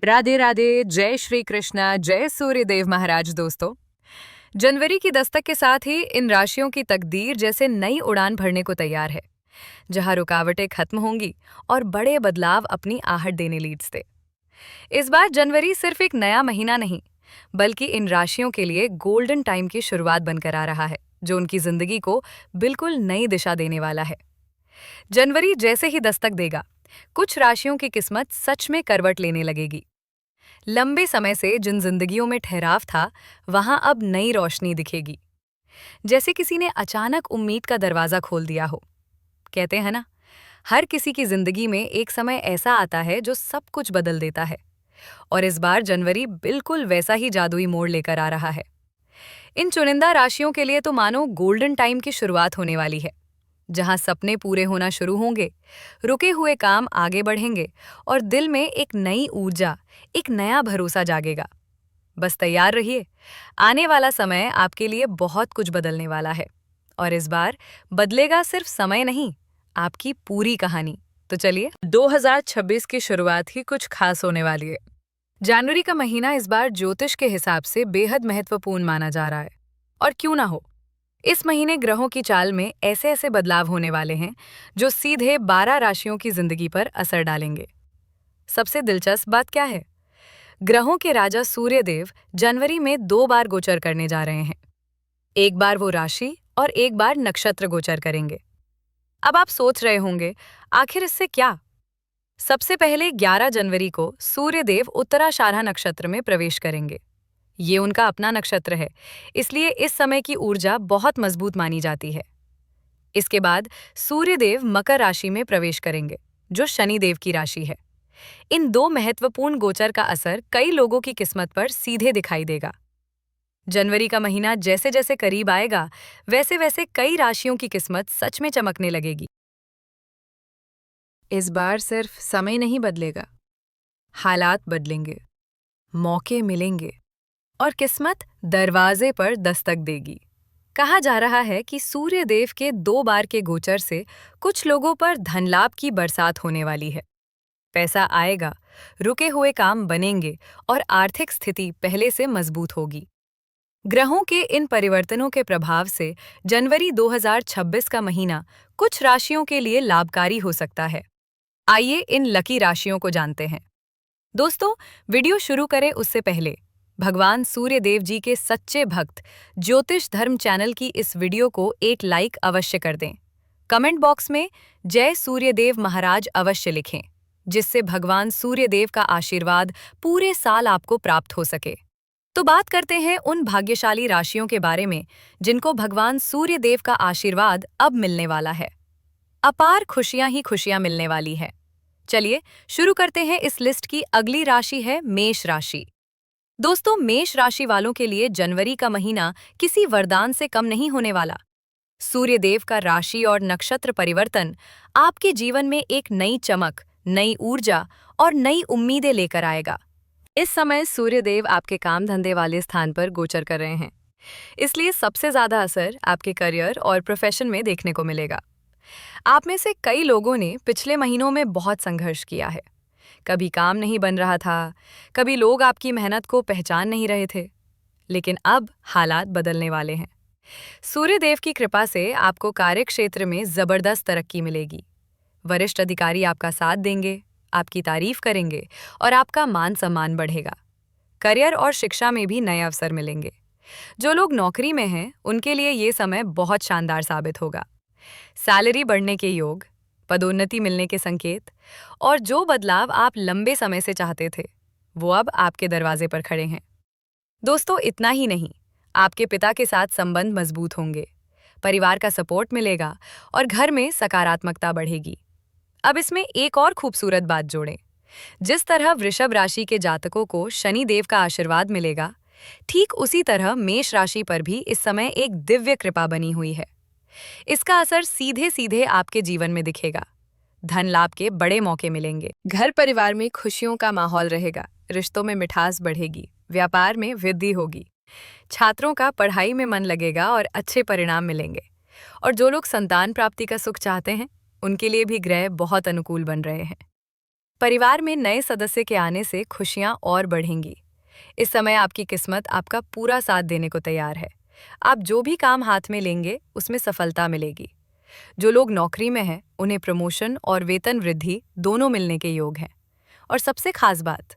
राधे राधे, जय श्री कृष्णा, जय सूर्यदेव महाराज। दोस्तों, जनवरी की दस्तक के साथ ही इन राशियों की तकदीर जैसे नई उड़ान भरने को तैयार है, जहां रुकावटें खत्म होंगी और बड़े बदलाव अपनी आहट देने लीड्स थे। इस बार जनवरी सिर्फ एक नया महीना नहीं, बल्कि इन राशियों के लिए गोल्डन टाइम की शुरुआत बनकर आ रहा है, जो उनकी जिंदगी को बिल्कुल नई दिशा देने वाला है। जनवरी जैसे ही दस्तक देगा, कुछ राशियों की किस्मत सच में करवट लेने लगेगी। लंबे समय से जिन जिंदगियों में ठहराव था, वहां अब नई रोशनी दिखेगी, जैसे किसी ने अचानक उम्मीद का दरवाजा खोल दिया हो। कहते हैं ना, हर किसी की जिंदगी में एक समय ऐसा आता है जो सब कुछ बदल देता है, और इस बार जनवरी बिल्कुल वैसा ही जादुई मोड़ लेकर आ रहा है। इन चुनिंदा राशियों के लिए तो मानो गोल्डन टाइम की शुरुआत होने वाली है, जहां सपने पूरे होना शुरू होंगे, रुके हुए काम आगे बढ़ेंगे और दिल में एक नई ऊर्जा, एक नया भरोसा जागेगा। बस तैयार रहिए, आने वाला समय आपके लिए बहुत कुछ बदलने वाला है, और इस बार बदलेगा सिर्फ समय नहीं, आपकी पूरी कहानी। तो चलिए, 2026 की शुरुआत ही कुछ खास होने वाली है। जनवरी का महीना इस बार ज्योतिष के हिसाब से बेहद महत्वपूर्ण माना जा रहा है, और क्यों ना हो। इस महीने ग्रहों की चाल में ऐसे ऐसे बदलाव होने वाले हैं जो सीधे 12 राशियों की जिंदगी पर असर डालेंगे। सबसे दिलचस्प बात क्या है? ग्रहों के राजा सूर्यदेव जनवरी में 2 बार गोचर करने जा रहे हैं। एक बार वो राशि और एक बार नक्षत्र गोचर करेंगे। अब आप सोच रहे होंगे, आखिर इससे क्या? सबसे पहले 11 जनवरी को सूर्यदेव उत्तराषाढ़ा नक्षत्र में प्रवेश करेंगे। ये उनका अपना नक्षत्र है, इसलिए इस समय की ऊर्जा बहुत मजबूत मानी जाती है। इसके बाद सूर्यदेव मकर राशि में प्रवेश करेंगे, जो शनिदेव की राशि है। इन दो महत्वपूर्ण गोचर का असर कई लोगों की किस्मत पर सीधे दिखाई देगा। जनवरी का महीना जैसे जैसे करीब आएगा, वैसे वैसे कई राशियों की किस्मत सच में चमकने लगेगी। इस बार सिर्फ समय नहीं बदलेगा, हालात बदलेंगे, मौके मिलेंगे और किस्मत दरवाजे पर दस्तक देगी। कहा जा रहा है कि सूर्यदेव के 2 बार के गोचर से कुछ लोगों पर धनलाभ की बरसात होने वाली है। पैसा आएगा, रुके हुए काम बनेंगे और आर्थिक स्थिति पहले से मजबूत होगी। ग्रहों के इन परिवर्तनों के प्रभाव से जनवरी 2026 का महीना कुछ राशियों के लिए लाभकारी हो सकता है। आइए इन लकी राशियों को जानते हैं। दोस्तों, वीडियो शुरू करें उससे पहले भगवान सूर्यदेव जी के सच्चे भक्त ज्योतिष धर्म चैनल की इस वीडियो को एक लाइक अवश्य कर दें। कमेंट बॉक्स में जय सूर्यदेव महाराज अवश्य लिखें, जिससे भगवान सूर्यदेव का आशीर्वाद पूरे साल आपको प्राप्त हो सके। तो बात करते हैं उन भाग्यशाली राशियों के बारे में जिनको भगवान सूर्यदेव का आशीर्वाद अब मिलने वाला है। अपार खुशियां ही खुशियां मिलने वाली है। चलिए शुरू करते हैं। इस लिस्ट की अगली राशि है मेष राशि। दोस्तों, मेष राशि वालों के लिए जनवरी का महीना किसी वरदान से कम नहीं होने वाला। सूर्यदेव का राशि और नक्षत्र परिवर्तन आपके जीवन में एक नई चमक, नई ऊर्जा और नई उम्मीदें लेकर आएगा। इस समय सूर्यदेव आपके काम धंधे वाले स्थान पर गोचर कर रहे हैं, इसलिए सबसे ज्यादा असर आपके करियर और प्रोफेशन में देखने को मिलेगा। आप में से कई लोगों ने पिछले महीनों में बहुत संघर्ष किया है। कभी काम नहीं बन रहा था, कभी लोग आपकी मेहनत को पहचान नहीं रहे थे, लेकिन अब हालात बदलने वाले हैं। सूर्यदेव की कृपा से आपको कार्यक्षेत्र में जबरदस्त तरक्की मिलेगी। वरिष्ठ अधिकारी आपका साथ देंगे, आपकी तारीफ करेंगे और आपका मान सम्मान बढ़ेगा। करियर और शिक्षा में भी नए अवसर मिलेंगे। जो लोग नौकरी में हैं, उनके लिए ये समय बहुत शानदार साबित होगा। सैलरी बढ़ने के योग, पदोन्नति मिलने के संकेत और जो बदलाव आप लंबे समय से चाहते थे, वो अब आपके दरवाजे पर खड़े हैं। दोस्तों, इतना ही नहीं, आपके पिता के साथ संबंध मजबूत होंगे, परिवार का सपोर्ट मिलेगा और घर में सकारात्मकता बढ़ेगी। अब इसमें एक और खूबसूरत बात जोड़ें। जिस तरह वृषभ राशि के जातकों को शनि देव का आशीर्वाद मिलेगा, ठीक उसी तरह मेष राशि पर भी इस समय एक दिव्य कृपा बनी हुई है। इसका असर सीधे सीधे आपके जीवन में दिखेगा। धन लाभ के बड़े मौके मिलेंगे, घर परिवार में खुशियों का माहौल रहेगा, रिश्तों में मिठास बढ़ेगी, व्यापार में वृद्धि होगी, छात्रों का पढ़ाई में मन लगेगा और अच्छे परिणाम मिलेंगे। और जो लोग संतान प्राप्ति का सुख चाहते हैं, उनके लिए भी ग्रह बहुत अनुकूल बन रहे हैं। परिवार में नए सदस्य के आने से खुशियां और बढ़ेंगी। इस समय आपकी किस्मत आपका पूरा साथ देने को तैयार है। आप जो भी काम हाथ में लेंगे उसमें सफलता मिलेगी। जो लोग नौकरी में हैं उन्हें प्रमोशन और वेतन वृद्धि दोनों मिलने के योग हैं। और सबसे खास बात,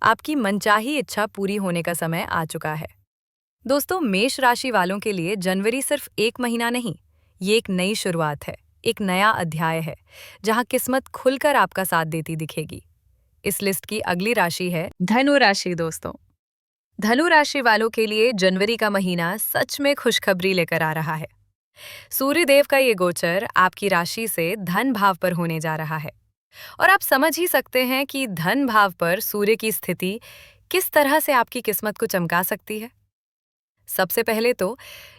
आपकी मनचाही इच्छा पूरी होने का समय आ चुका है। दोस्तों, मेष राशि वालों के लिए जनवरी सिर्फ एक महीना नहीं, ये एक नई शुरुआत है, एक नया अध्याय है जहां किस्मत खुलकर आपका साथ देती दिखेगी। इस लिस्ट की अगली राशि है धनु राशि। दोस्तों, धनु राशि वालों के लिए जनवरी का महीना सच में खुशखबरी लेकर आ रहा है। सूर्यदेव का ये गोचर आपकी राशि से धन भाव पर होने जा रहा है और आप समझ ही सकते हैं कि धन भाव पर सूर्य की स्थिति किस तरह से आपकी किस्मत को चमका सकती है। सबसे पहले तो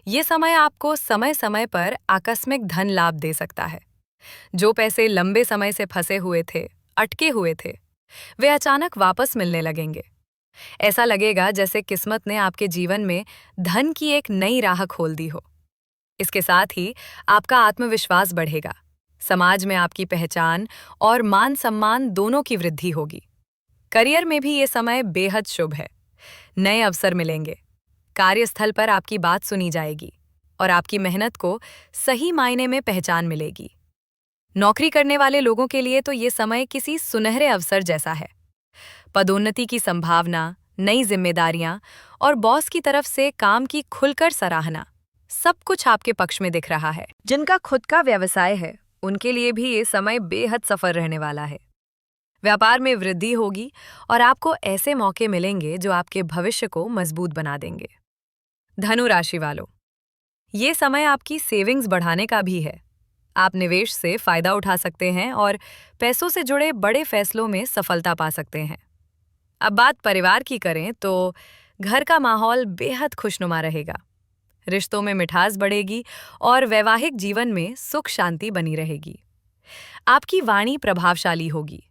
ये समय आपको समय समय पर आकस्मिक धन लाभ दे सकता है। जो पैसे लंबे समय से फंसे हुए थे, अटके हुए थे, वे अचानक वापस मिलने लगेंगे। ऐसा लगेगा जैसे किस्मत ने आपके जीवन में धन की एक नई राह खोल दी हो। इसके साथ ही आपका आत्मविश्वास बढ़ेगा, समाज में आपकी पहचान और मान सम्मान दोनों की वृद्धि होगी। करियर में भी ये समय बेहद शुभ है। नए अवसर मिलेंगे, कार्यस्थल पर आपकी बात सुनी जाएगी और आपकी मेहनत को सही मायने में पहचान मिलेगी। नौकरी करने वाले लोगों के लिए तो ये समय किसी सुनहरे अवसर जैसा है। पदोन्नति की संभावना, नई जिम्मेदारियां और बॉस की तरफ से काम की खुलकर सराहना, सब कुछ आपके पक्ष में दिख रहा है। जिनका खुद का व्यवसाय है उनके लिए भी ये समय बेहद सफल रहने वाला है। व्यापार में वृद्धि होगी और आपको ऐसे मौके मिलेंगे जो आपके भविष्य को मजबूत बना देंगे। धनु राशि वालों, ये समय आपकी सेविंग्स बढ़ाने का भी है। आप निवेश से फायदा उठा सकते हैं और पैसों से जुड़े बड़े फैसलों में सफलता पा सकते हैं। अब बात परिवार की करें तो घर का माहौल बेहद खुशनुमा रहेगा। रिश्तों में मिठास बढ़ेगी और वैवाहिक जीवन में सुख शांति बनी रहेगी। आपकी वाणी प्रभावशाली होगी,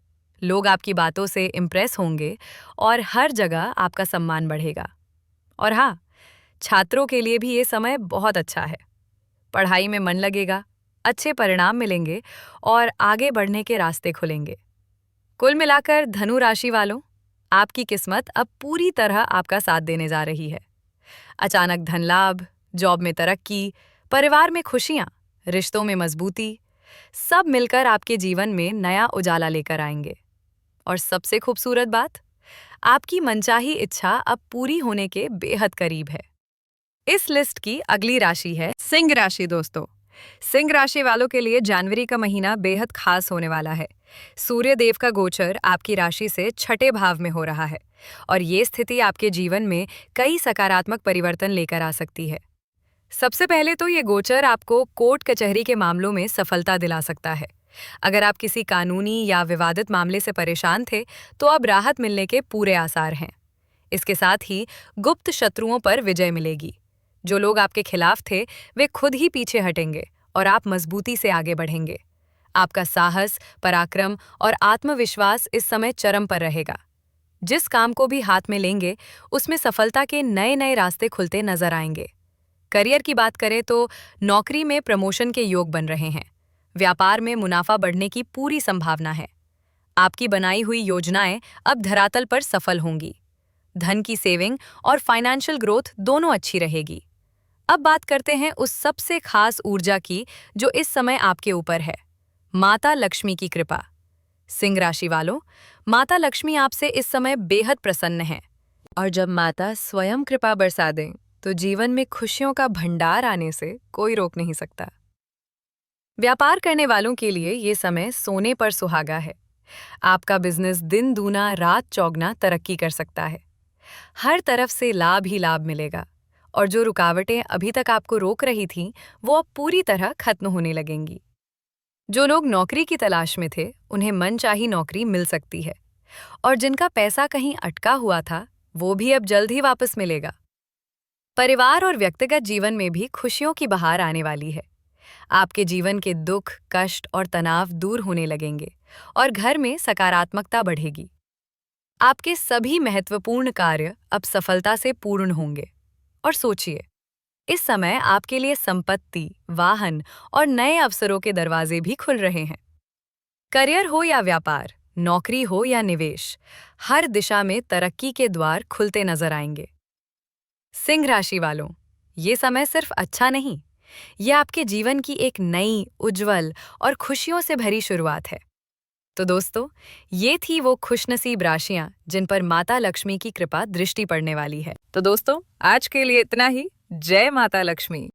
लोग आपकी बातों से इम्प्रेस होंगे और हर जगह आपका सम्मान बढ़ेगा। और हाँ, छात्रों के लिए भी ये समय बहुत अच्छा है। पढ़ाई में मन लगेगा, अच्छे परिणाम मिलेंगे और आगे बढ़ने के रास्ते खुलेंगे। कुल मिलाकर धनु राशि वालों, आपकी किस्मत अब पूरी तरह आपका साथ देने जा रही है। अचानक धन लाभ, जॉब में तरक्की, परिवार में खुशियां, रिश्तों में मजबूती, सब मिलकर आपके जीवन में नया उजाला लेकर आएंगे। और सबसे खूबसूरत बात, आपकी मनचाही इच्छा अब पूरी होने के बेहद करीब है। इस लिस्ट की अगली राशि है सिंह राशि। दोस्तों, सिंह राशि वालों के लिए जनवरी का महीना बेहद खास होने वाला है। सूर्य देव का गोचर आपकी राशि से छठे भाव में हो रहा है और ये स्थिति आपके जीवन में कई सकारात्मक परिवर्तन लेकर आ सकती है। सबसे पहले तो ये गोचर आपको कोर्ट कचहरी के मामलों में सफलता दिला सकता है। अगर आप किसी कानूनी या विवादित मामले से परेशान थे तो अब राहत मिलने के पूरे आसार हैं। इसके साथ ही गुप्त शत्रुओं पर विजय मिलेगी। जो लोग आपके खिलाफ थे वे खुद ही पीछे हटेंगे और आप मजबूती से आगे बढ़ेंगे। आपका साहस, पराक्रम और आत्मविश्वास इस समय चरम पर रहेगा। जिस काम को भी हाथ में लेंगे उसमें सफलता के नए नए रास्ते खुलते नजर आएंगे। करियर की बात करें तो नौकरी में प्रमोशन के योग बन रहे हैं। व्यापार में मुनाफा बढ़ने की पूरी संभावना है। आपकी बनाई हुई योजनाएं अब धरातल पर सफल होंगी। धन की सेविंग और फाइनेंशियल ग्रोथ दोनों अच्छी रहेगी। अब बात करते हैं उस सबसे खास ऊर्जा की जो इस समय आपके ऊपर है, माता लक्ष्मी की कृपा। सिंह राशि वालों, माता लक्ष्मी आपसे इस समय बेहद प्रसन्न हैं और जब माता स्वयं कृपा बरसा दें तो जीवन में खुशियों का भंडार आने से कोई रोक नहीं सकता। व्यापार करने वालों के लिए ये समय सोने पर सुहागा है। आपका बिजनेस दिन दूना रात चौगुना तरक्की कर सकता है। हर तरफ से लाभ ही लाभ मिलेगा और जो रुकावटें अभी तक आपको रोक रही थीं, वो अब पूरी तरह खत्म होने लगेंगी। जो लोग नौकरी की तलाश में थे, उन्हें मनचाही नौकरी मिल सकती है और जिनका पैसा कहीं अटका हुआ था, वो भी अब जल्द ही वापस मिलेगा। परिवार और व्यक्तिगत जीवन में भी खुशियों की बहार आने वाली है। आपके जीवन के दुख, कष्ट और तनाव दूर होने लगेंगे और घर में सकारात्मकता बढ़ेगी। आपके सभी महत्वपूर्ण कार्य अब सफलता से पूर्ण होंगे। और सोचिए, इस समय आपके लिए संपत्ति, वाहन और नए अवसरों के दरवाजे भी खुल रहे हैं। करियर हो या व्यापार, नौकरी हो या निवेश, हर दिशा में तरक्की के द्वार खुलते नजर आएंगे। सिंह राशि वालों, ये समय सिर्फ अच्छा नहीं, ये आपके जीवन की एक नई, उज्जवल और खुशियों से भरी शुरुआत है। तो दोस्तों, ये थी वो खुशनसीब राशियां जिन पर माता लक्ष्मी की कृपा दृष्टि पड़ने वाली है। तो दोस्तों, आज के लिए इतना ही। जय माता लक्ष्मी।